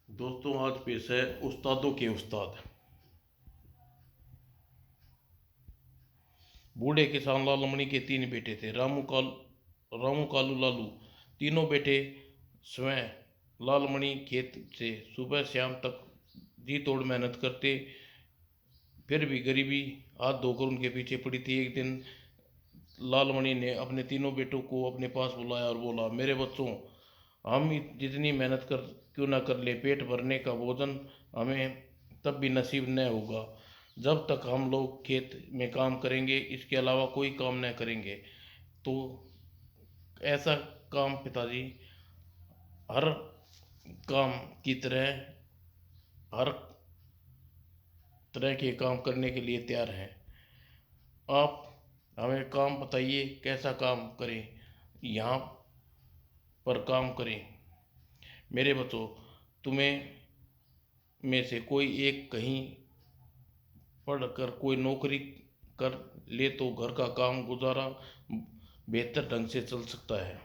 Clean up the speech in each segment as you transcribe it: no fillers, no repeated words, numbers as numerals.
दोस्तों, आज पेश है उस्तादों के उस्ताद। बूढ़े किसान लालमणि के तीन बेटे थे, रामू, कालू, लालू। तीनों बेटे स्वयं लालमणि खेत से सुबह शाम तक जी तोड़ मेहनत करते, फिर भी गरीबी हाथ धोकर उनके पीछे पड़ी थी। एक दिन लालमणि ने अपने तीनों बेटों को अपने पास बुलाया और बोला, मेरे बच्चों, हम जितनी मेहनत कर क्यों ना कर ले, पेट भरने का भोजन हमें तब भी नसीब न होगा जब तक हम लोग खेत में काम करेंगे, इसके अलावा कोई काम न करेंगे। तो ऐसा काम पिताजी हर काम की तरह हर तरह के काम करने के लिए तैयार हैं। आप हमें काम बताइए, कैसा काम करें, यहाँ पर काम करें। मेरे बच्चों, तुम्हें में से कोई एक कहीं पढ़कर कोई नौकरी कर ले तो घर का काम गुजारा बेहतर ढंग से चल सकता है,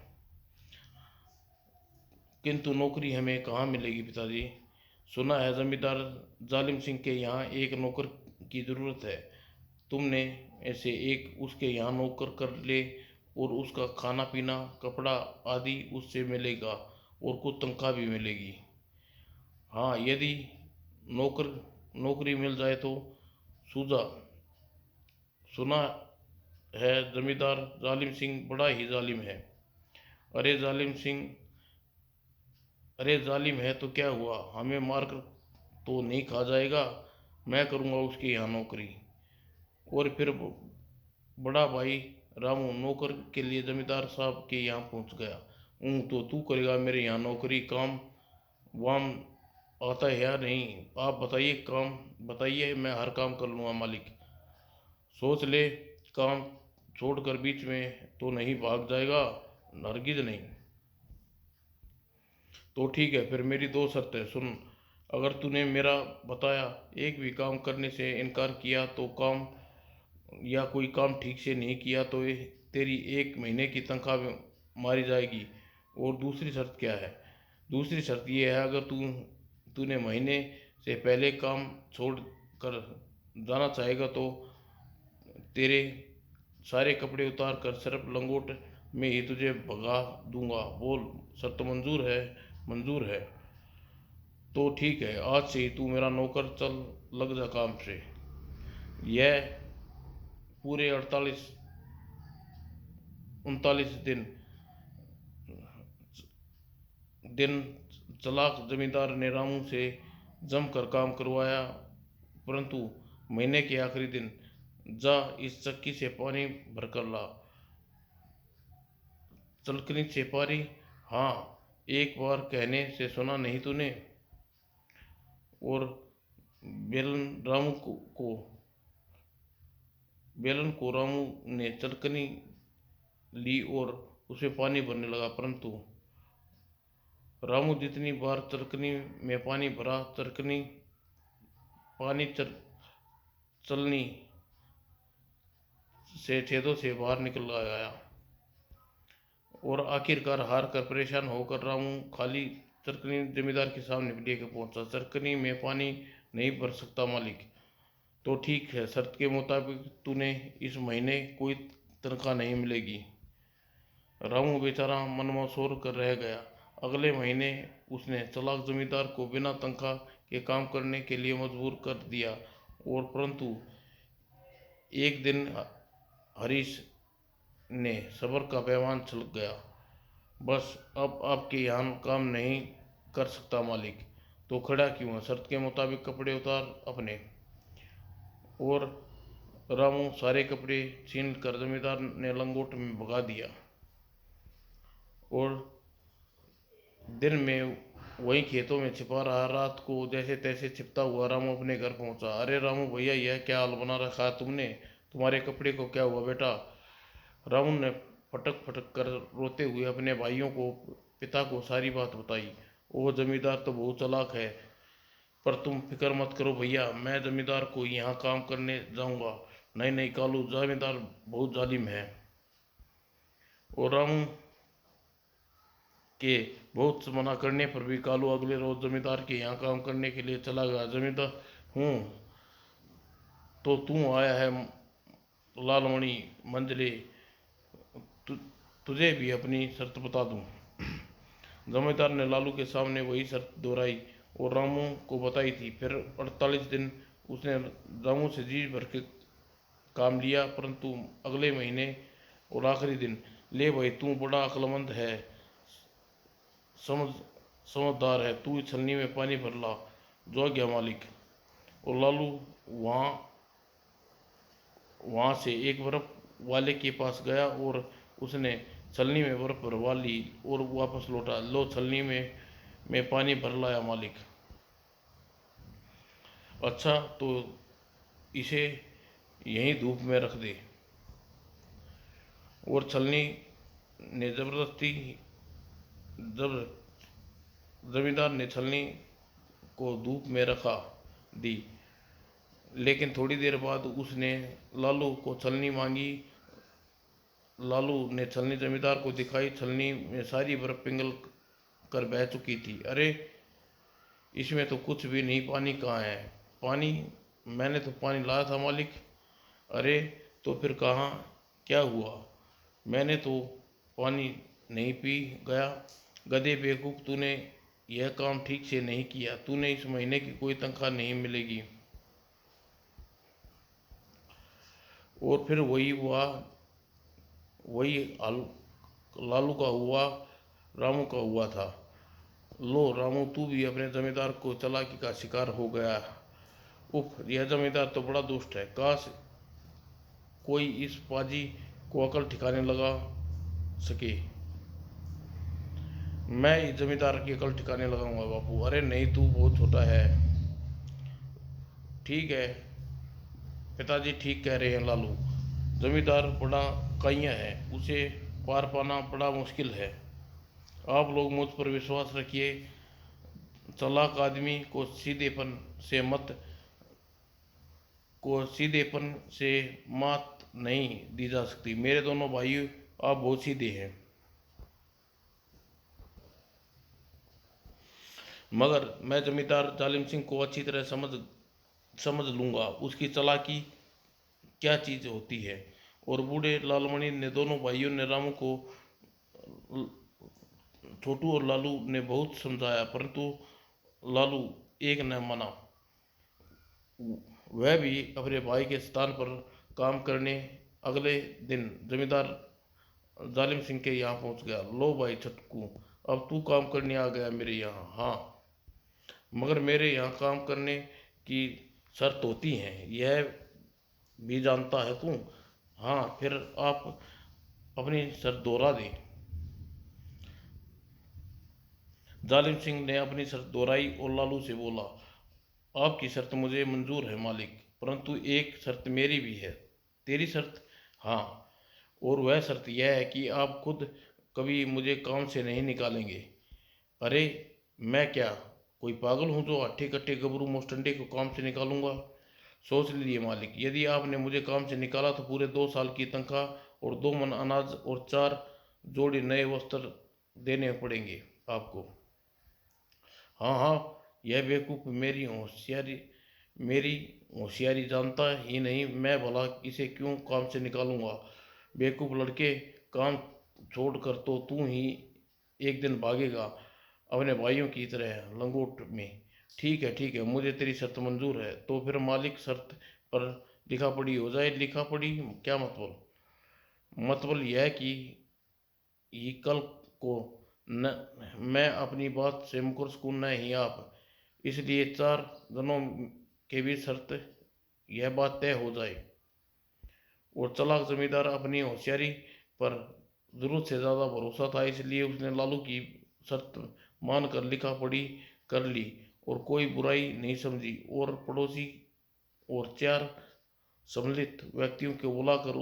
किंतु नौकरी हमें कहाँ मिलेगी पिताजी? सुना है जमींदार जालिम सिंह के यहाँ एक नौकर की ज़रूरत है। तुमने ऐसे एक उसके यहाँ नौकर कर ले और उसका खाना पीना कपड़ा आदि उससे मिलेगा और कुछ तनख्वाह भी मिलेगी। हाँ, यदि नौकर नौकरी मिल जाए तो। सूझा? सुना है जमींदार जालिम सिंह बड़ा ही जालिम है। अरे जालिम सिंह, अरे जालिम है तो क्या हुआ, हमें मार कर तो नहीं खा जाएगा? मैं करूँगा उसके यहाँ नौकरी। और फिर बड़ा भाई रामू नौकर के लिए जमींदार साहब के यहाँ पहुँच गया। तो तू करेगा मेरे यहाँ नौकरी? काम वाम आता है या नहीं? आप बताइए, काम बताइए, मैं हर काम कर लूँगा मालिक। सोच ले, काम छोड़कर बीच में तो नहीं भाग जाएगा? हरगिज नहीं। तो ठीक है, फिर मेरी दो शर्तें सुन। अगर तूने मेरा बताया एक भी काम करने से इनकार किया तो काम या कोई काम ठीक से नहीं किया तो तेरी 1 महीने की तनख्वाह मारी जाएगी। और दूसरी शर्त क्या है? दूसरी शर्त ये है, अगर तूने महीने से पहले काम छोड़ कर जाना चाहेगा तो तेरे सारे कपड़े उतार कर सिर्फ लंगोट में ही तुझे भगा दूंगा। बोल, शर्त मंजूर है? मंजूर है। तो ठीक है, आज से ही तू मेरा नौकर, चल लग जा काम से। यह पूरे 39 दिन चालाक जमींदार ने रामू से जमकर काम करवाया, परंतु महीने के आखिरी दिन, जा इस चक्की से पानी भरकर ला। चलकनी से पारी? हाँ, एक बार कहने से सुना नहीं तूने? और बेलन रामू को बेलन को रामू ने चलकनी ली और उसमें पानी भरने लगा, परंतु रामू जितनी बार चरकनी में पानी भरा, चरकनी पानी चलनी से छेदों से बाहर निकल आया। और आखिरकार हार कर परेशान होकर रामू खाली चरकनी जमींदार के सामने लेकर पहुंचा। चरकनी में पानी नहीं भर सकता मालिक? तो ठीक है, शर्त के मुताबिक तूने इस महीने कोई तनख्वाह नहीं मिलेगी। रामू बेचारा मनमसोर कर रह गया। अगले महीने उसने चालाक जमींदार को बिना तनख्वाह के काम करने के लिए मजबूर कर दिया। और परंतु एक दिन हरीश ने सब्र का पैमान छलक गया। बस, अब आपके यहाँ काम नहीं कर सकता मालिक। तो खड़ा क्यों है? शर्त के मुताबिक कपड़े उतार अपने। और रामू सारे कपड़े छीन कर जमींदार ने लंगोट में भगा दिया। और दिन में वही खेतों में छिपा रहा। रात को जैसे तैसे छिपता हुआ रामू अपने घर पहुंचा। अरे रामू भैया, यह क्या हाल बना रखा है तुमने? तुम्हारे कपड़े को क्या हुआ बेटा? रामू ने फटक फटक कर रोते हुए अपने भाइयों को, पिता को सारी बात बताई। वो जमींदार तो बहुत चालाक है, पर तुम फिक्र मत करो भैया, मैं जमींदार को यहाँ काम करने जाऊँगा। नहीं नहीं कालू, जमींदार बहुत जालिम है। और रामू के बहुत मना करने पर भी कालू अगले रोज जमींदार के यहाँ काम करने के लिए चला गया। जमींदार हूँ तो तू आया है लालमणि मंजले, तु, तुझे भी अपनी शर्त बता दूं। जमींदार ने लालू के सामने वही शर्त दोहराई और रामू को बताई थी। फिर 48 दिन उसने रामू से जी भर के काम लिया, परंतु अगले महीने और आखिरी दिन, ले भाई तू बड़ा अक्लमंद है, समझ समझदार है, तू इस छलनी में पानी भर ला। जो गया मालिक। और लालू वहाँ वहाँ से एक बर्फ वाले के पास गया और उसने छलनी में बर्फ भरवा ली और वापस लौटा। लो छलनी में पानी भर लाया मालिक। अच्छा तो इसे यहीं धूप में रख दे। और छलनी ने जबरदस्ती जब जमींदार ने छलनी को धूप में रखा दी, लेकिन थोड़ी देर बाद उसने लालू को छलनी मांगी। लालू ने छलनी जमींदार को दिखाई। छलनी में सारी बर्फ पिघल कर बह चुकी थी। अरे इसमें तो कुछ भी नहीं, पानी कहाँ है? पानी, मैंने तो पानी लाया था मालिक। अरे तो फिर कहाँ, क्या हुआ? मैंने तो पानी नहीं पी गया। गधे बेवकूफ़, तूने यह काम ठीक से नहीं किया। तूने इस महीने की कोई तनख्वाह नहीं मिलेगी। और फिर वही हुआ, वही हाल लालू का हुआ, रामू का हुआ था। लो रामू, तू भी अपने जमींदार को चालाकी का शिकार हो गया। उफ, यह जमींदार तो बड़ा दुष्ट है। काश कोई इस पाजी को अकल ठिकाने लगा सके। मैं इस जमींदार की अकल ठिकाने लगाऊंगा बापू। अरे नहीं, तू बहुत छोटा है। ठीक है पिताजी, ठीक कह रहे हैं लालू। जमींदार बड़ा काइया है, उसे पार पाना बड़ा मुश्किल है। आप लोग मुझ पर विश्वास रखिए। चालाक आदमी को सीधेपन से मात नहीं दी जा सकती। मेरे दोनों भाई, आप बहुत सीधे हैं, मगर मैं जमींदार जालिम सिंह को अच्छी तरह समझ लूंगा, उसकी चालाकी क्या चीज़ होती है। और बूढ़े लालमणि ने, दोनों भाइयों ने रामू को, छोटू और लालू ने बहुत समझाया, परंतु लालू एक न माना। वह भी अपने भाई के स्थान पर काम करने अगले दिन जमींदार जालिम सिंह के यहाँ पहुँच गया। लो भाई छटकू, अब तू काम करने आ गया मेरे यहाँ। हाँ, मगर मेरे यहाँ काम करने की शर्त होती हैं, यह भी जानता है तू। हाँ, फिर आप अपनी शर्त दोहरा दे। जालिम सिंह ने अपनी शर्त दोहराई और लालू से बोला, आपकी शर्त मुझे मंजूर है मालिक, परंतु एक शर्त मेरी भी है। तेरी शर्त? हाँ, और वह शर्त यह है कि आप खुद कभी मुझे काम से नहीं निकालेंगे। अरे मैं क्या कोई पागल हूँ जो हट्टे कट्टे गबरू मोस्टंडे को काम से निकालूंगा? सोच लीजिए मालिक, यदि आपने मुझे काम से निकाला तो पूरे 2 साल की तनख्वाह और 2 मन अनाज और 4 जोड़ी नए वस्त्र देने पड़ेंगे आपको। हाँ हाँ, यह बेवकूफ़ मेरी होशियारी जानता ही नहीं, मैं भला इसे क्यों काम से निकालूंगा? बेवकूफ़ लड़के, काम छोड़कर तो तू ही एक दिन भागेगा अपने भाइयों की तरह लंगोट में। ठीक है, मुझे तेरी शर्त मंजूर है। तो फिर मालिक, शर्त पर लिखा पढ़ी हो जाए। लिखा पढ़ी क्या मतलब? मतलब यह कि ये कल को न मैं अपनी बात से मुकर सकूँ न ही आप, इसलिए 4 जनों के भी शर्त यह बात तय हो जाए। और चालाक जमींदार अपनी होशियारी पर जरूरत से ज़्यादा भरोसा था, इसलिए उसने लालू की शर्त मानकर लिखा पढ़ी कर ली और कोई बुराई नहीं समझी। और पड़ोसी और 4 सम्मिलित व्यक्तियों को बुलाकर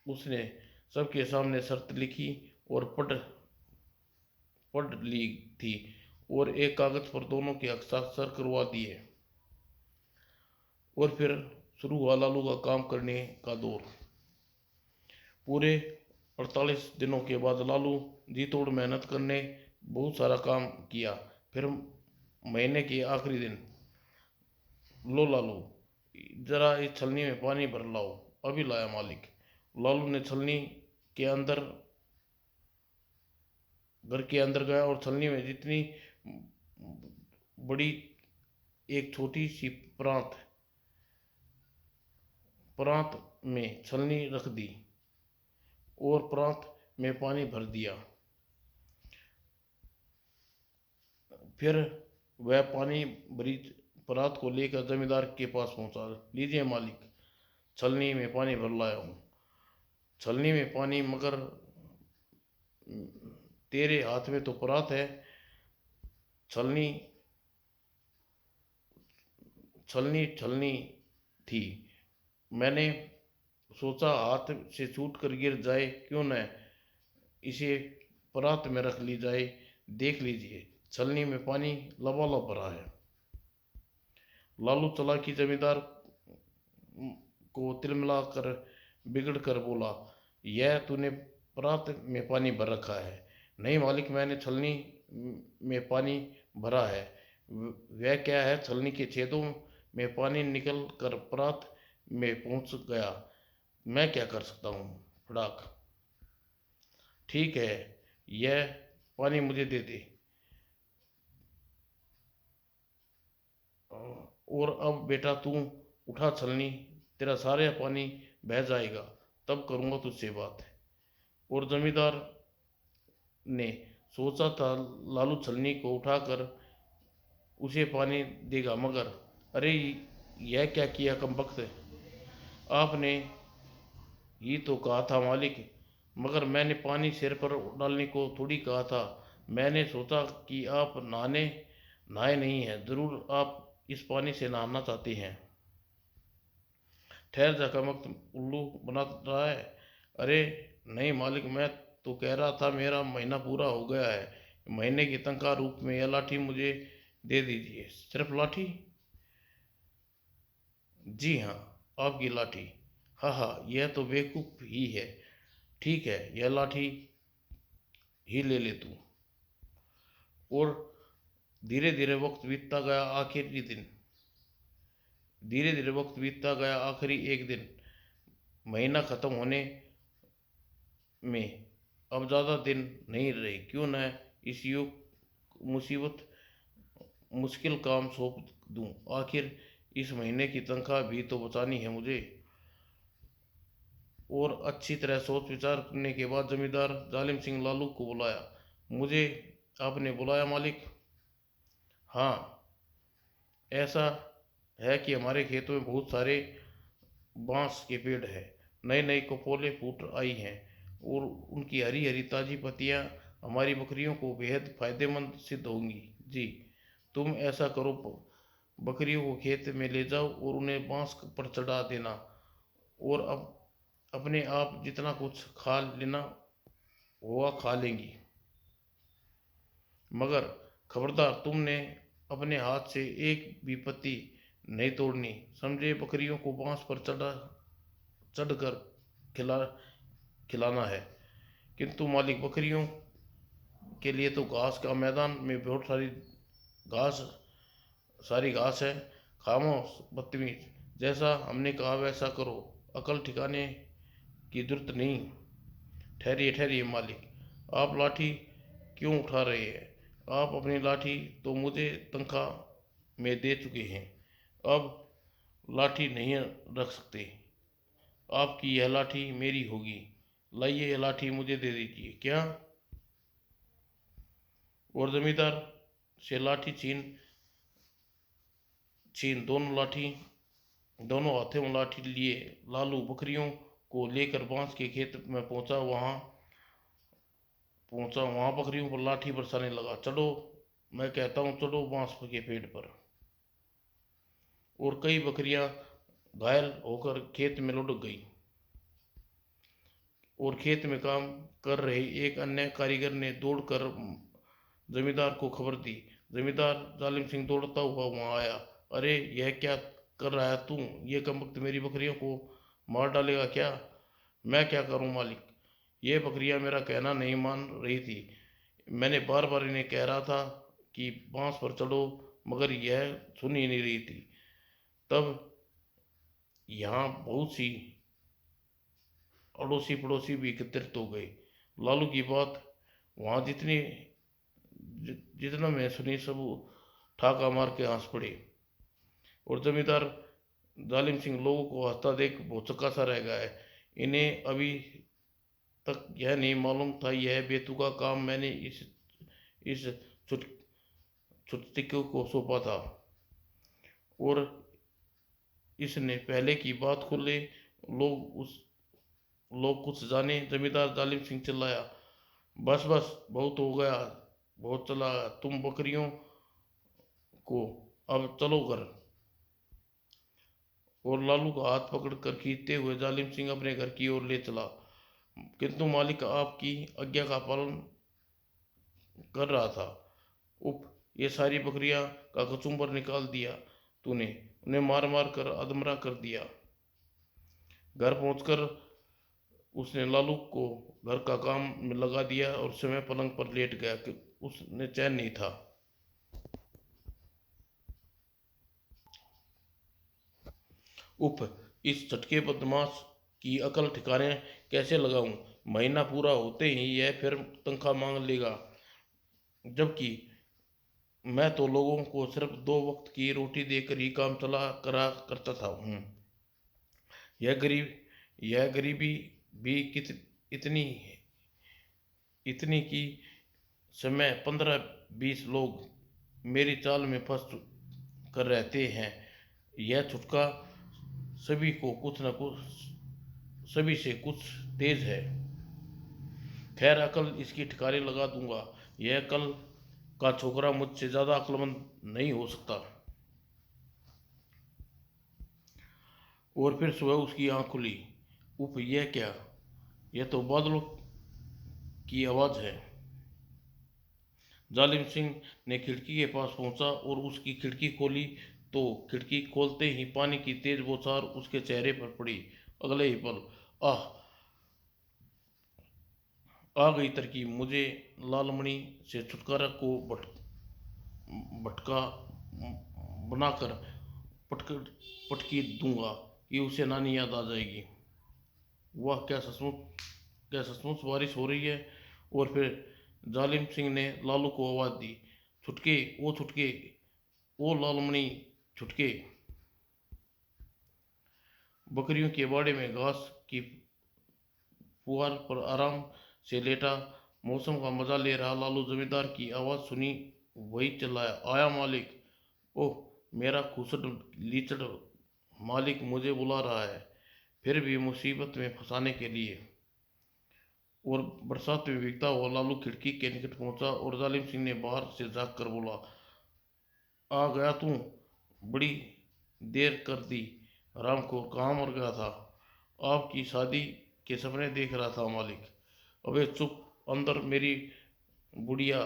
उसने सबके सामने शर्त लिखी और पढ़ ली थी और एक कागज पर दोनों के हस्ताक्षर करवा दिए। और फिर शुरू हुआ लालू का काम करने का दौर। पूरे 48 दिनों के बाद लालू जी तोड़ मेहनत करने बहुत सारा काम किया। फिर महीने के आखिरी दिन, लो लालू, जरा इस छलनी में पानी भर लाओ। अभी लाया मालिक। लालू ने छलनी के अंदर घर के अंदर गया और छलनी में जितनी बड़ी एक छोटी सी प्रांत प्रांत में छलनी रख दी और प्रांत में पानी भर दिया। फिर वह पानी भरी परात को लेकर जमींदार के पास पहुंचा। लीजिए मालिक, छलनी में पानी भर लाया हूँ। छलनी में पानी, मगर तेरे हाथ में तो परात है। छलनी छलनी छलनी थी। मैंने सोचा हाथ से छूट कर गिर जाए, क्यों न इसे परात में रख ली जाए। देख लीजिए, छलनी में पानी लबालब भरा है। लालू चालाकी जमींदार को तिलमिला कर बिगड़ कर बोला, यह तूने परात में पानी भर रखा है। नहीं मालिक, मैंने छलनी में पानी भरा है। वह क्या है, छलनी के छेदों में पानी निकल कर परात में पहुंच गया। मैं क्या कर सकता हूँ। फड़ाक। ठीक है, यह पानी मुझे दे दे, और अब बेटा तू उठा छलनी, तेरा सारा पानी बह जाएगा, तब करूँगा तुझसे बात। और जमींदार ने सोचा था लालू छलनी को उठाकर उसे पानी देगा, मगर अरे यह क्या किया कमबख्त, आपने ही तो कहा था मालिक। मगर मैंने पानी सिर पर डालने को थोड़ी कहा था। मैंने सोचा कि आप नहाए नहीं हैं, ज़रूर आप इस पानी से नहाना चाहते हैं। ठहर जा कमबख्त, उल्लू बना रहा है। अरे नहीं मालिक, मैं तो कह रहा था मेरा महीना पूरा हो गया है। महीने की तनख्वाह रूप में यह लाठी मुझे दे दीजिए। सिर्फ लाठी? जी हाँ, आपकी लाठी। हाँ हाँ, यह तो बेवकूफ़ ही है। ठीक है, यह लाठी ही ले तू। और धीरे धीरे वक्त बीतता गया। आखिरी एक दिन, महीना ख़त्म होने में अब ज़्यादा दिन नहीं रहे। क्यों न इस युग मुसीबत मुश्किल काम सौंप दूं। आखिर इस महीने की तनख्वाह भी तो बचानी है मुझे। और अच्छी तरह सोच विचार करने के बाद जमींदार जालिम सिंह लालू को बुलाया। मुझे आपने बुलाया मालिक? हाँ, ऐसा है कि हमारे खेतों में बहुत सारे बांस के पेड़ हैं। नई नई कपोलें फूट आई हैं और उनकी हरी हरी ताज़ी पत्तियां हमारी बकरियों को बेहद फायदेमंद सिद्ध होंगी। जी, तुम ऐसा करो, बकरियों को खेत में ले जाओ और उन्हें बांस पर चढ़ा देना, और अब अपने आप जितना कुछ खा लेना हुआ खा लेंगी। मगर खबरदार, तुमने अपने हाथ से एक भी पत्ती नहीं तोड़नी, समझे। बकरियों को बांस पर चढ़कर खिला खिलाना है। किंतु मालिक, बकरियों के लिए तो घास का मैदान में बहुत घास सारी घास है। खामोश बदतमीज, जैसा हमने कहा वैसा करो, अकल ठिकाने की जरूरत नहीं। ठहरिए ठहरिए मालिक, आप लाठी क्यों उठा रहे हैं। आप अपनी लाठी तो मुझे तनख्वाह में दे चुके हैं, अब लाठी नहीं रख सकते। आपकी यह लाठी मेरी होगी। लाइए, यह लाठी मुझे दे दीजिए। क्या? और जमींदार से लाठी छीन छीन दोनों हाथों में लाठी लिए लालू बकरियों को लेकर बांस के खेत में पहुंचा। वहां बकरियों पर लाठी बरसाने लगा। चढ़ो, मैं कहता हूँ, चढ़ो बांस के पेड़ पर। और कई बकरियां घायल होकर खेत में लुढ़क गई। और खेत में काम कर रहे एक अन्य कारीगर ने दौड़कर जमींदार को खबर दी। जमींदार जालिम सिंह दौड़ता हुआ वहां आया। अरे यह क्या कर रहा है तू। ये कमबख्त मेरी बकरियों को मार डालेगा क्या। मैं क्या करूं मालिक, ये बकरियां मेरा कहना नहीं मान रही थी। मैंने बार बार इन्हें कह रहा था कि बांस पर चढ़ो, मगर यह सुन ही नहीं रही थी। तब यहाँ बहुत सी अड़ोसी पड़ोसी भी एकत्रित हो गए। लालू की बात वहाँ जितना मैं सुनी, सब ठाका मार के हंस पड़े। और जमींदार जालिम सिंह लोगों को हंसता देख भौचक्का सा रह गया है। इन्हें अभी तक यह नहीं मालूम था यह बेतुका काम मैंने इस छुटतिके को सौंपा था, और इसने पहले की बात खुले लोग कुछ जाने। जमींदार जालिम सिंह चिल्लाया, बस बस, बहुत हो गया, बहुत चला, तुम बकरियों को अब चलो घर। और लालू का हाथ पकड़कर खींचते हुए जालिम सिंह अपने घर की ओर ले चला। किंतु मालिक आपकी आज्ञा का पालन कर रहा था। उप, ये सारी बकरियां का कचुम्बर निकाल दिया तूने, उन्हें मार मार कर अधमरा कर दिया। घर पहुंचकर उसने लालू को घर का काम में लगा दिया और समय पलंग पर लेट गया कि उसने चैन नहीं था। उफ, इस चटके बदमाश की अकल ठिकाने कैसे लगाऊं। महीना पूरा होते ही यह फिर तनख्वाह मांग लेगा, जबकि मैं तो लोगों को सिर्फ 2 वक्त की रोटी देकर ही काम चला करा करता था। यह गरीबी भी इतनी इतनी कि समय 15-20 लोग मेरी चाल में फंस कर रहते हैं। यह छुटका सभी को कुछ न कुछ, सभी से कुछ तेज है। खैर, अकल इसकी ठिकाने लगा दूंगा। यह कल का छोकरा मुझसे ज्यादा अक्लमंद नहीं हो सकता। और फिर सुबह उसकी आंख खुली। उफ, यह क्या, यह तो बादलों की आवाज है। जालिम सिंह ने खिड़की के पास पहुंचा और उसकी खिड़की खोली तो खिड़की खोलते ही पानी की तेज बौछार उसके चेहरे पर पड़ी। अगले ही पल आह आ गई तरकीब। मुझे लालमणि से छुटकारा को भटका बनाकर पटकी दूंगा कि उसे नानी याद आ जाएगी। वह क्या सचमुच बारिश हो रही है। और फिर जालिम सिंह ने लालू को आवाज दी, छुटके, ओ छुटके, ओ लालमणि, छुटके। बकरियों के बाड़े में घास की पुआल पर आराम से लेटा मौसम का मजा ले रहा लालू जमींदार की आवाज सुनी वही चिल्लाया, आया मालिक। ओह, मेरा खुसट लीचड़ मालिक मुझे बुला रहा है, फिर भी मुसीबत में फंसाने के लिए। और बरसात में भीगता हुआ लालू खिड़की के निकट पहुंचा और जालिम सिंह ने बाहर से झांक कर बोला, आ गया तू, बड़ी देर कर दी। राम को कहाँ मर गया था। आपकी शादी के सपने देख रहा था मालिक। अबे चुप, अंदर मेरी बुढ़िया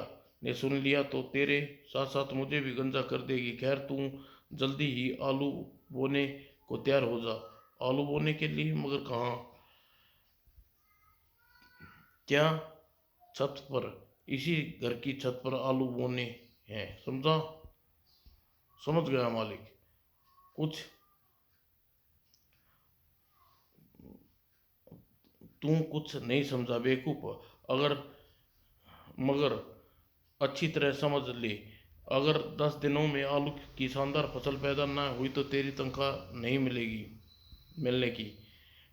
ने सुन लिया तो तेरे साथ साथ मुझे भी गंजा कर देगी। खैर, तू जल्दी ही आलू बोने को तैयार हो जा। आलू बोने के लिए? मगर कहाँ? क्या? छत पर, इसी घर की छत पर आलू बोने हैं, समझा? समझ गया मालिक। कुछ तू कुछ नहीं समझा बेवकूफ। अगर मगर अच्छी तरह समझ ले, अगर 10 दिनों में आलू की शानदार फसल पैदा न हुई तो तेरी तनख्वाह नहीं मिलने की।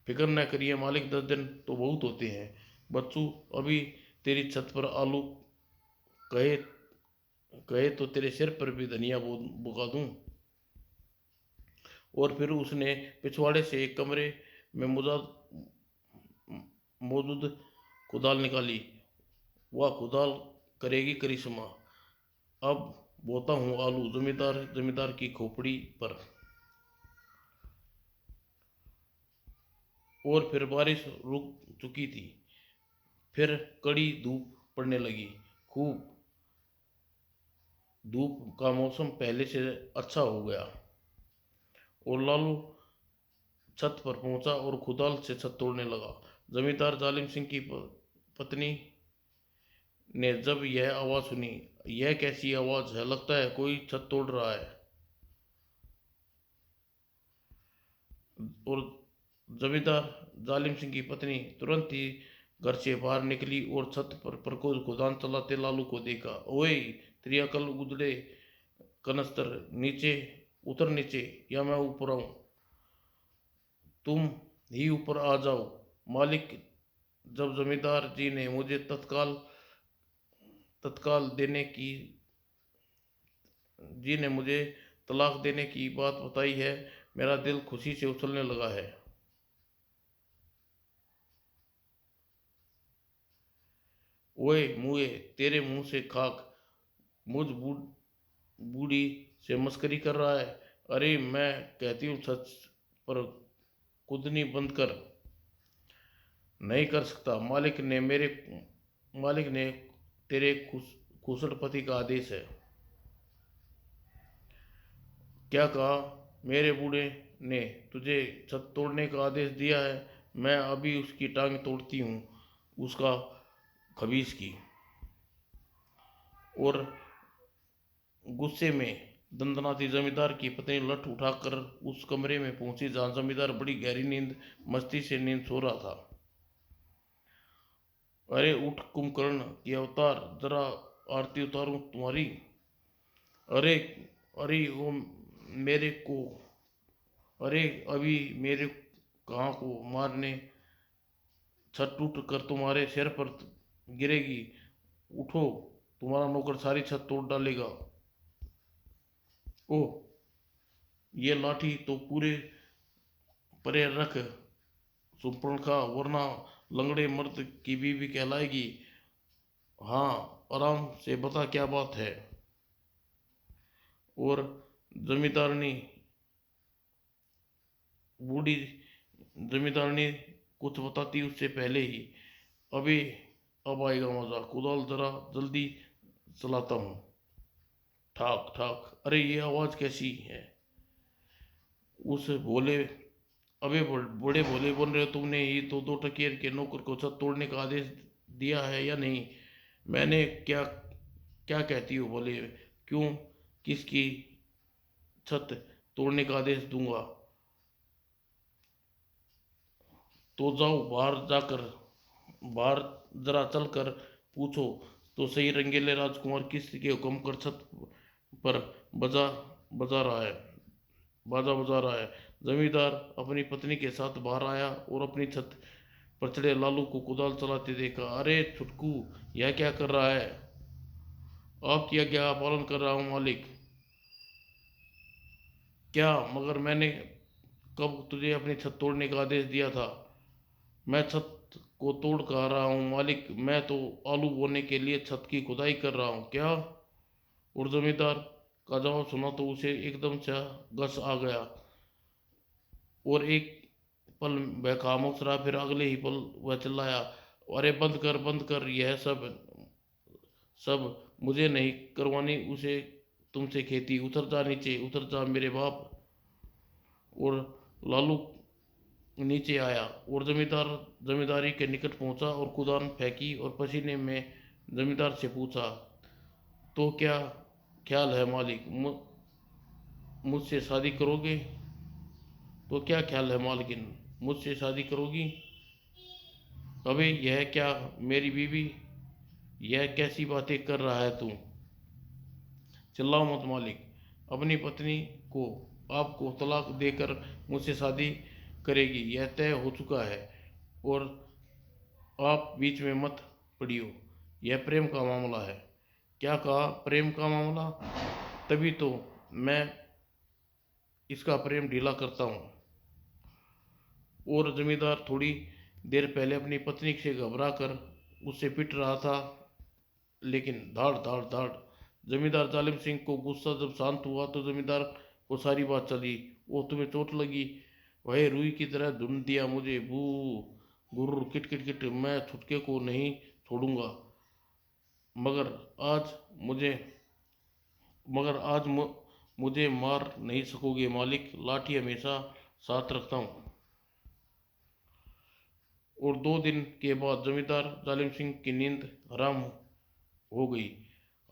फिक्र न करिए मालिक, 10 दिन तो बहुत होते हैं। बच्चू, अभी तेरी छत पर आलू कहे कहे तो तेरे सिर पर भी धनिया बुगा दूं। और फिर उसने पिछवाड़े से एक कमरे में मौजूद कुदाल निकाली। वह कुदाल करेगी करिश्मा। अब बोता हूँ आलू जमींदार की खोपड़ी पर। और फिर बारिश रुक चुकी थी। फिर कड़ी धूप पड़ने लगी। खूब धूप का मौसम पहले से अच्छा हो गया और लालू छत पर पहुंचा और कुदाल से छत तोड़ने लगा। जमींदार जालिम सिंह की पत्नी ने जब यह आवाज़ सुनी, यह कैसी आवाज़ है, लगता है कोई छत तोड़ रहा है। और जमींदार जालिम सिंह की पत्नी तुरंत ही घर से बाहर निकली और छत पर प्रकोष्ठ गोदान चलाते लालू को देखा। ओए तेरी अकल उजड़े कनस्तर, नीचे उतर, नीचे या मैं ऊपर आऊं। तुम ही ऊपर आ जाओ मालिक। जब जमींदार जी ने मुझे तत्काल तत्काल देने की जी ने मुझे तलाक देने की बात बताई है, मेरा दिल खुशी से उछलने लगा है। ओए मुए, तेरे मुंह से खाक, मुझ बूढ़ी से मस्करी कर रहा है। अरे मैं कहती हूँ सच, पर कूदनी बंद कर। नहीं कर सकता, मालिक ने तेरे कुशल पति का आदेश है। क्या कहा? मेरे बूढ़े ने तुझे छत तोड़ने का आदेश दिया है? मैं अभी उसकी टांग तोड़ती हूँ, उसका खबीज की। और गुस्से में दंदनाती जमींदार की पत्नी लठ उठाकर उस कमरे में पहुंची जहां जमींदार बड़ी गहरी नींद मस्ती से नींद सो रहा था। अरे उठ कुंभकर्ण की अवतार, जरा आरती उतारूं तुम्हारी। अरे अरे वो मेरे को अरे अभी मेरे कहाँ को मारने, छत टूट कर तुम्हारे सिर पर गिरेगी। उठो, तुम्हारा नौकर सारी छत तोड़ डालेगा। ओह, ये लाठी तो पूरे परे रख सुपर्णखा, वरना लंगड़े मर्द की बीवी कहलाएगी। हाँ, आराम से बता क्या बात है। और जमींदारनी बूढ़ी जमींदारनी कुछ बताती उससे पहले ही, अभी अब आएगा मजा, कुदाल जरा जल्दी चलाता हूँ। ठाक ठाक, अरे ये आवाज कैसी है? उस भोले अबे बड़े भोले बन रहे हो, तुमने ही तो दो टकियर के नौकर को छत तोड़ने का आदेश दिया है या नहीं? मैंने क्या क्या कहती हो बोले? क्यों, किसकी छत तोड़ने का आदेश दूंगा? तो जाओ बाहर जरा चल कर पूछो तो सही, रंगीले राजकुमार किस के हुक्म कर छत पर बजा बजा रहा है बाजा बजा रहा है। जमींदार अपनी पत्नी के साथ बाहर आया और अपनी छत पर चढ़े लालू को कुदाल चलाते देखा। अरे छुटकू, यह क्या कर रहा है? आपकी आज्ञा पालन कर रहा हूँ मालिक। क्या, मगर मैंने कब तुझे अपनी छत तोड़ने का आदेश दिया था? मैं छत को तोड़ कह रहा हूँ मालिक, मैं तो आलू बोने के लिए छत की खुदाई कर रहा हूँ। क्या? और जमींदार का जवाब सुना तो उसे एकदम से गस आ गया और एक पल वह खामोश रहा, फिर अगले ही पल वह चिल्लाया, अरे बंद कर, यह सब मुझे नहीं करवानी उसे तुमसे खेती। उतर जा नीचे, उतर जा मेरे बाप। और लालू नीचे आया और जमींदारी के निकट पहुंचा और कुदान फेंकी और पसीने में जमींदार से पूछा, तो क्या ख्याल है मालिक, मुझसे शादी करोगे? तो क्या ख्याल है मालकिन, मुझसे शादी करोगी? अबे यह क्या मेरी बीवी, यह कैसी बातें कर रहा है तू? चिल्लाओ मत मालिक, अपनी पत्नी को आपको तलाक देकर मुझसे शादी करेगी, यह तय हो चुका है। और आप बीच में मत पड़ियो, यह प्रेम का मामला है। क्या कहा? प्रेम का मामला? तभी तो मैं इसका प्रेम ढीला करता हूँ। और जमींदार थोड़ी देर पहले अपनी पत्नी से घबरा कर उससे पिट रहा था, लेकिन धाड़ धाड़ धाड़ जमींदार जालिम सिंह को गुस्सा जब शांत हुआ तो जमींदार को सारी बात चली। वो तुम्हें चोट लगी? वह रुई की तरह ढूंढ दिया मुझे, बू गुर्र किट किट किट, मैं छुटके को नहीं छोड़ूंगा। मगर आज मुझे मगर आज मुझे मार नहीं सकोगे मालिक, लाठी हमेशा साथ रखता हूँ। और 2 दिन के बाद जमींदार जालिम सिंह की नींद हराम हो गई।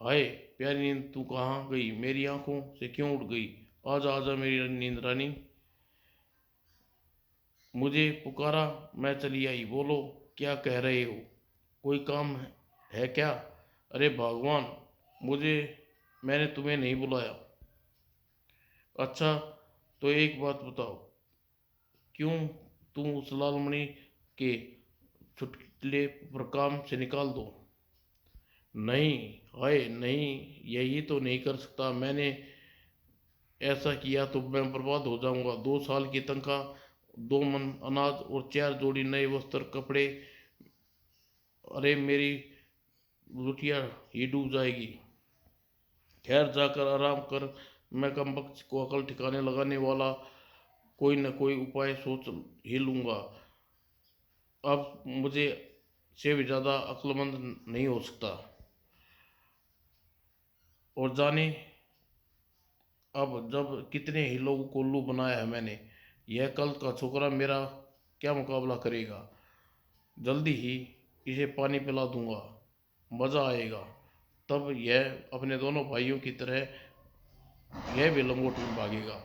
हाय प्यारी नींद, तू कहाँ गई? मेरी आंखों से क्यों उड़ गई? आजा आजा मेरी नींद रानी, मुझे पुकारा, मैं चली आई। बोलो क्या कह रहे हो? कोई काम है क्या? अरे भगवान, मुझे मैंने तुम्हें नहीं बुलाया। अच्छा तो एक बात बताओ, क्यों तुम उस लालमणि के चुटकुले पर काम से निकाल दो? नहीं, हाय नहीं, यही तो नहीं कर सकता। मैंने ऐसा किया तो मैं बर्बाद हो जाऊंगा। 2 साल की तनख्वाह, 2 मन अनाज और 4 जोड़ी नए वस्त्र कपड़े, अरे मेरी लुटिया ही डूब जाएगी। खैर जाकर आराम कर, मैं कमबख्त को अकल ठिकाने लगाने वाला कोई न कोई उपाय सोच ही लूंगा। अब मुझे से भी ज़्यादा अक्लमंद नहीं हो सकता। और जाने अब जब कितने ही लोगों को उल्लू बनाया है मैंने, यह कल का छोकरा मेरा क्या मुकाबला करेगा? जल्दी ही इसे पानी पिला दूंगा, मज़ा आएगा। तब यह अपने दोनों भाइयों की तरह यह भी लंगोट में भागेगा।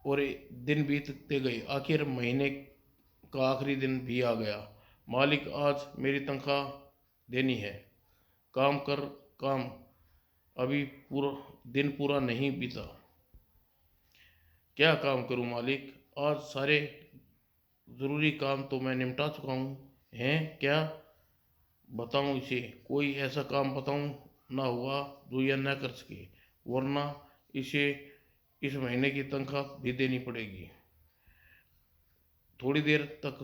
और दिन बीतते गए, आखिर महीने का आखिरी दिन भी आ गया। मालिक आज मेरी तनख्वाह देनी है। काम कर काम, अभी पूरा दिन पूरा नहीं बीता। क्या काम करूं मालिक? आज सारे ज़रूरी काम तो मैं निपटा चुका हूँ। हैं क्या बताऊं इसे? कोई ऐसा काम बताऊं ना हुआ जो यह न कर सके, वरना इसे इस महीने की तनख्वाह भी देनी पड़ेगी। थोड़ी देर तक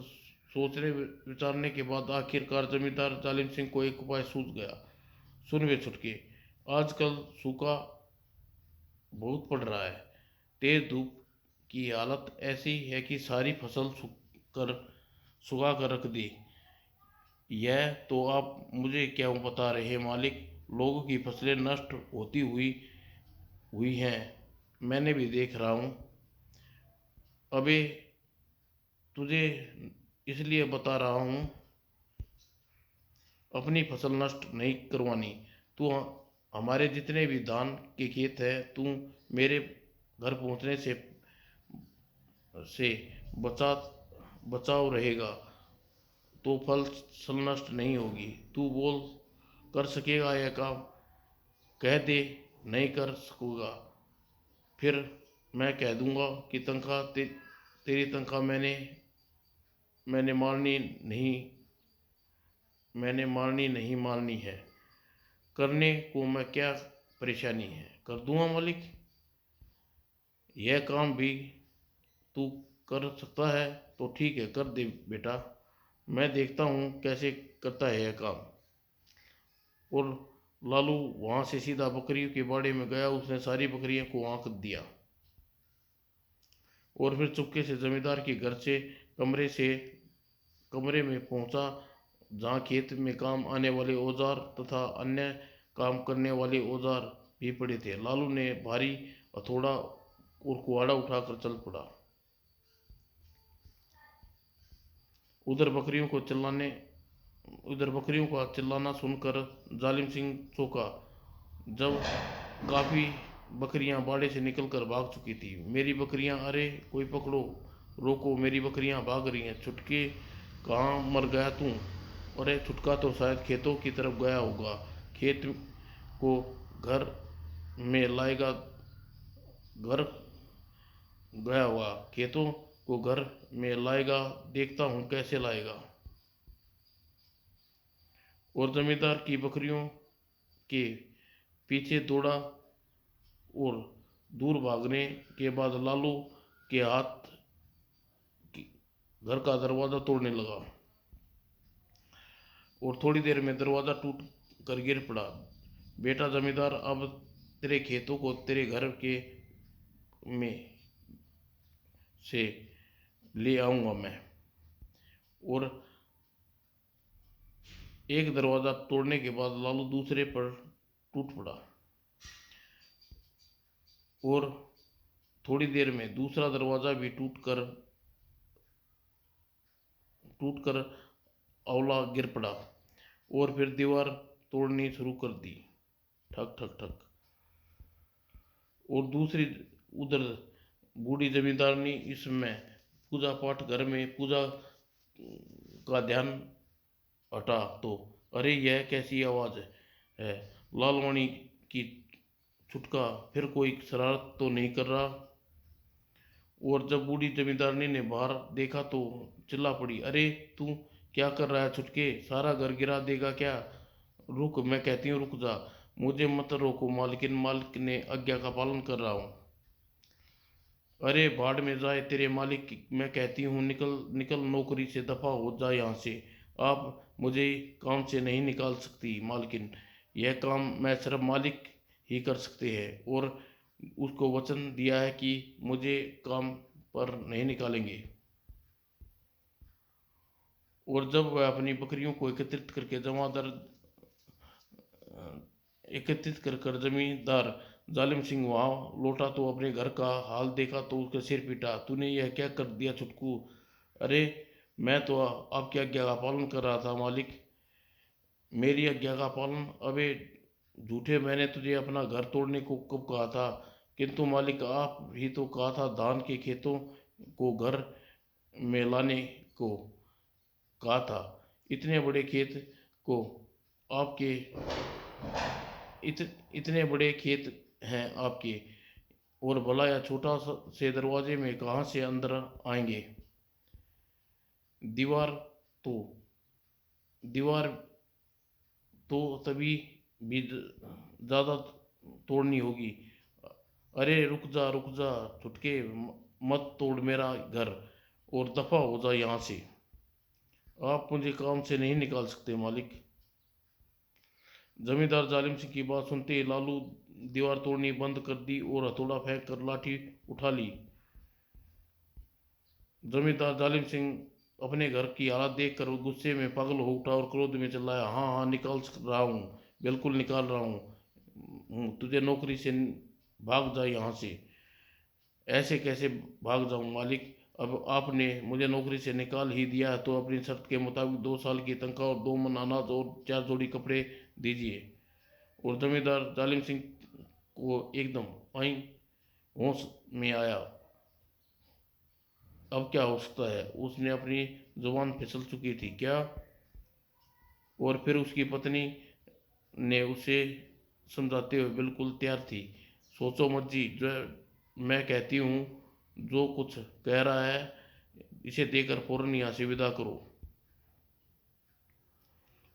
सोचने विचारने के बाद आखिरकार जमींदार जालिम सिंह को एक उपाय सूझ गया। सुन वे छुटके, आजकल सूखा बहुत पड़ रहा है। तेज धूप की हालत ऐसी है कि सारी फसल सुखा कर रख दी। यह तो आप मुझे क्या बता रहे हैं मालिक? लोगों की फसलें नष्ट होती हुई हुई हैं, मैंने भी देख रहा हूँ। अबे तुझे इसलिए बता रहा हूँ, अपनी फसल नष्ट नहीं करवानी। तू हमारे जितने भी धान के खेत है, तू मेरे घर पहुंचने से बचा बचाव रहेगा तो फसल नष्ट नहीं होगी। तू बोल कर सकेगा यह काम? कह दे नहीं कर सकूँगा, फिर मैं कह दूंगा कि तेरी तनख्वाह मैंने मारनी नहीं मैंने मारनी है। करने को मैं क्या परेशानी है, कर दूंगा मालिक। यह काम भी तू कर सकता है तो ठीक है, कर दे बेटा। मैं देखता हूँ कैसे करता है यह काम। और लालू वहाँ से सीधा बकरियों के बाड़े में गया। उसने सारी बकरियों को आंक दिया और फिर चुपके से जमींदार के घर से कमरे में पहुंचा, जहाँ खेत में काम आने वाले औजार तथा अन्य काम करने वाले औजार भी पड़े थे। लालू ने भारी हथौड़ा और कुहाड़ा उठाकर चल पड़ा। उधर बकरियों को चिल्लाने उधर बकरियों का चिल्लाना सुनकर जालिम सिंह चौंका, जब काफ़ी बकरियां बाड़े से निकलकर भाग चुकी थी। मेरी बकरियां, अरे कोई पकड़ो, रोको, मेरी बकरियां भाग रही हैं। छुटके कहाँ मर गया तू? अरे छुटका तो शायद खेतों की तरफ गया होगा। खेत को घर में लाएगा, घर गया हुआ खेतों को घर में लाएगा, देखता हूँ कैसे लाएगा। और जमींदार की बकरियों के पीछे दौड़ा और दूर भागने के बाद लालू के हाथ घर का दरवाज़ा तोड़ने लगा और थोड़ी देर में दरवाज़ा टूट कर गिर पड़ा। बेटा जमींदार, अब तेरे खेतों को तेरे घर के में से ले आऊँगा मैं। और एक दरवाज़ा तोड़ने के बाद लालू दूसरे पर टूट पड़ा और थोड़ी देर में दूसरा दरवाज़ा भी टूट कर अवला गिर पड़ा। और फिर दीवार तोड़नी शुरू कर दी, ठक ठक ठक। और दूसरी उधर बूढ़ी जमींदारनी इसमें पूजा पाठ घर में पूजा का ध्यान हटा तो अरे यह कैसी आवाज़ है, लालवाणी की छुटका फिर कोई शरारत तो नहीं कर रहा। और जब बूढ़ी जमींदारनी ने बाहर देखा तो चिल्ला पड़ी, अरे तू क्या कर रहा है छुटके, सारा घर गिरा देगा क्या। रुक, मैं कहती हूँ रुक जा, मुझे मत रोको मालकिन, मालिक ने आज्ञा का पालन कर रहा हूँ। अरे भाड़ में जाए तेरे मालिक, मैं कहती हूँ निकल निकल, नौकरी से दफा हो जा यहाँ से। आप मुझे काम से नहीं निकाल सकती मालकिन, यह काम मैं सिर्फ मालिक ही कर सकते हैं। और उसको वचन दिया है कि मुझे काम पर नहीं निकालेंगे। और जब वह अपनी बकरियों को एकत्रित कर कर जमींदार जालिम सिंह वहाँ लौटा तो अपने घर का हाल देखा तो उसका सिर पीटा, तूने यह क्या कर दिया छुटकू। अरे मैं तो आपकी आज्ञा का पालन कर रहा था मालिक। मेरी आज्ञा का पालन? अबे झूठे, मैंने तुझे अपना घर तोड़ने को कब कहा था। किंतु मालिक आप ही तो कहा था धान के खेतों को घर में लाने को कहा था। इतने बड़े खेत को आपके इतने बड़े खेत हैं आपके, और भला या छोटा से दरवाजे में कहाँ से अंदर आएंगे। दीवार तो दीवार तो तभी भी ज़्यादा तोड़नी होगी। अरे रुक जा छुटके, मत तोड़ मेरा घर और दफा हो जा यहाँ से। आप मुझे काम से नहीं निकाल सकते मालिक। जमींदार जालिम सिंह की बात सुनते ही लालू दीवार तोड़नी बंद कर दी और हथौड़ा फेंक कर लाठी उठा ली। जमींदार जालिम सिंह अपने घर की हालत देखकर गुस्से में पागल हो उठा और क्रोध में चिल्लाया, हाँ हाँ निकाल रहा हूँ, बिल्कुल निकाल रहा हूँ, तुझे नौकरी से भाग जा यहाँ से। ऐसे कैसे भाग जाऊँ मालिक, अब आपने मुझे नौकरी से निकाल ही दिया है तो अपनी शर्त के मुताबिक 2 साल की तनख्वाह और 2 मन अनाज और 4 जोड़ी कपड़े दीजिए। और जमींदार जालिम सिंह को एकदम आई होश में आया, अब क्या हो सकता है, उसने अपनी जुबान फिसल चुकी थी क्या। और फिर उसकी पत्नी ने उसे समझाते हुए बिल्कुल तैयार थी, सोचो मत जी, जो मैं कहती हूँ, जो कुछ कह रहा है इसे देकर फौरन यहाँ से विदा करो।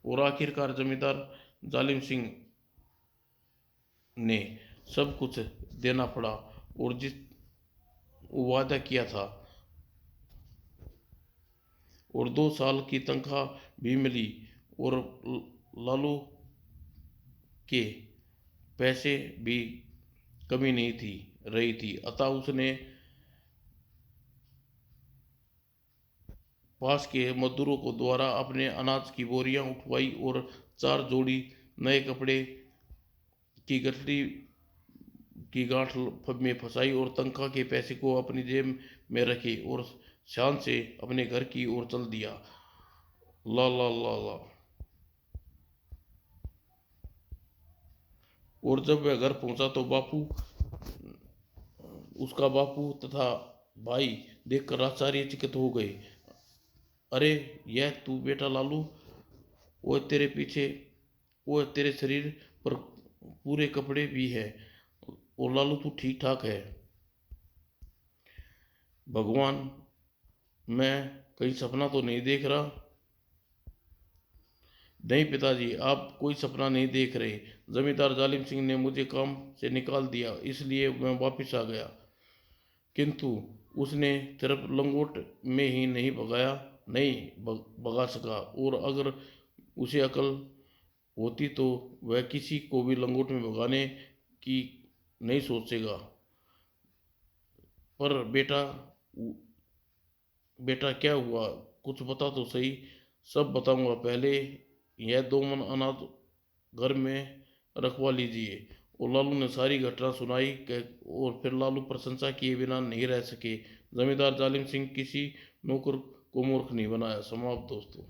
और आखिरकार जमींदार जालिम सिंह ने सब कुछ देना पड़ा और जिस वादा किया था, और 2 साल की तनख्वाह भी मिली और लालू के पैसे भी कमी नहीं थी रही थी। अतः उसने पास के मजदूरों को द्वारा अपने अनाज की बोरियां उठवाई और 4 जोड़ी नए कपड़े की गठरी की गांठ में फंसाई और तनख्वाह के पैसे को अपनी जेब में रखे और शान से अपने घर की ओर चल दिया। ला ला ला ला। और जब वह घर पहुंचा तो उसका बापू तथा भाई देखकर आश्चर्यचकित हो गए। अरे यह तू बेटा लालू, वो तेरे पीछे, वो तेरे शरीर पर पूरे कपड़े भी है, और लालू तू ठीक ठाक है। भगवान, मैं कहीं सपना तो नहीं देख रहा। नहीं पिताजी, आप कोई सपना नहीं देख रहे, जमींदार जालिम सिंह ने मुझे काम से निकाल दिया, इसलिए मैं वापस आ गया। किंतु उसने सिर्फ लंगोट में ही नहीं भगा सका, और अगर उसे अकल होती तो वह किसी को भी लंगोट में भगाने की नहीं सोचेगा। पर बेटा क्या हुआ, कुछ बता तो सही। सब बताऊंगा, पहले यह 2 मन अनाज घर में रखवा लीजिए। और लालू ने सारी घटना सुनाई और फिर लालू प्रशंसा किए बिना नहीं रह सके। जमींदार जालिम सिंह किसी नौकर को मूर्ख नहीं बनाया। समाप्त दोस्तों।